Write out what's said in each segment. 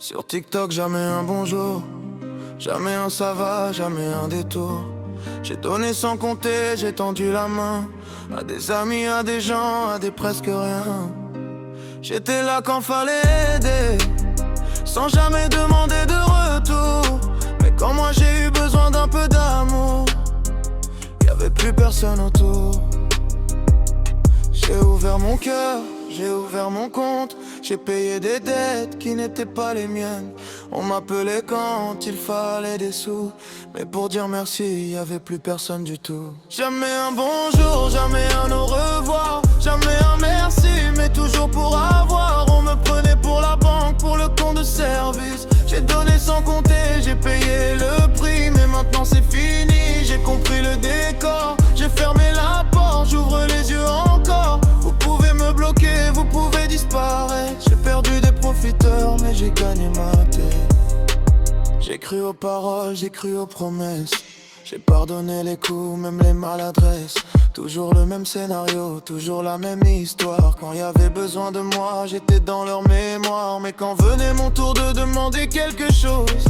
Sur TikTok, jamais un bonjour, jamais un ça va, jamais un détour. J'ai donné sans compter, j'ai tendu la main à des amis, à des gens, à des presque rien. J'étais là quand fallait aider, sans jamais demander de retour. Mais quand moi j'ai eu besoin d'un peu d'amour, y'avait plus personne autour. J'ai ouvert mon cœur, j'ai ouvert mon compte, j'ai payé des dettes qui n'étaient pas les miennes. On m'appelait quand il fallait des sous, mais pour dire merci, y'avait plus personne du tout. Jamais un bonjour, jamais un au revoir, jamais un merci, mais toujours pour avoir. On me prenait pour la banque, pour le compte de service. J'ai donné sans compter, j'ai payé le prix, mais maintenant c'est fini, j'ai compris le décor. J'ai fermé la porte, j'ouvre les yeux encore. Vous pouvez me bloquer, vous pouvez disparaître. J'ai perdu des profiteurs, mais j'ai gagné ma tête. J'ai cru aux paroles, j'ai cru aux promesses. J'ai pardonné les coups, même les maladresses. Toujours le même scénario, toujours la même histoire. Quand y avait besoin de moi, j'étais dans leur mémoire. Mais quand venait mon tour de demander quelque chose,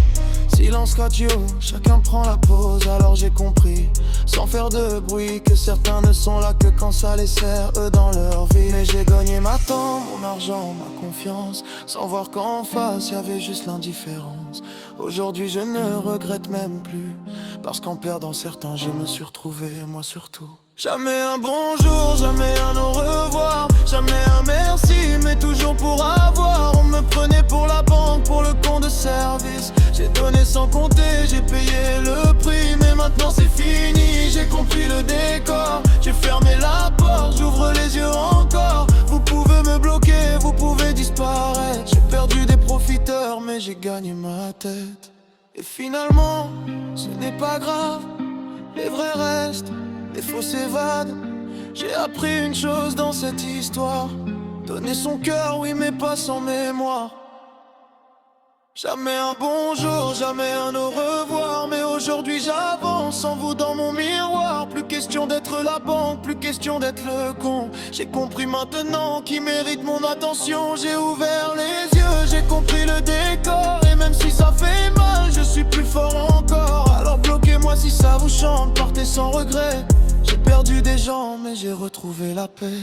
silence radio, chacun prend la pause. Alors j'ai compris, sans faire de bruit, que certains ne sont là que quand ça les sert, eux, dans leur vie. Mais j'ai gagné ma temps, mon argent, ma confiance, sans voir qu'en face y'avait juste l'indifférence. Aujourd'hui je ne regrette même plus, parce qu'en perdant certains je me suis retrouvé, moi surtout. Jamais un bonjour, jamais un au revoir, jamais un merci, mais toujours pour avoir. On me prenait pour la banque, pour le compte de service. J'ai donné sans compter, j'ai payé le prix, mais maintenant c'est fini, j'ai compris le décor. J'ai fermé la porte, j'ouvre les yeux encore. Vous pouvez me bloquer, vous pouvez disparaître. J'ai perdu des profiteurs, mais j'ai gagné ma tête. Et finalement, ce n'est pas grave, les vrais restent, les faux s'évadent. J'ai appris une chose dans cette histoire: donner son cœur, oui, mais pas sans mémoire. Jamais un bonjour, jamais un au revoir, mais aujourd'hui j'avance sans vous dans mon miroir. Plus question d'être la banque, plus question d'être le con. J'ai compris maintenant qui mérite mon attention. J'ai ouvert les yeux, j'ai compris le décor. Et même si ça fait mal, je suis plus fort encore. Alors bloquez-moi si ça vous chante, partez sans regret. J'ai perdu des gens, mais j'ai retrouvé la paix.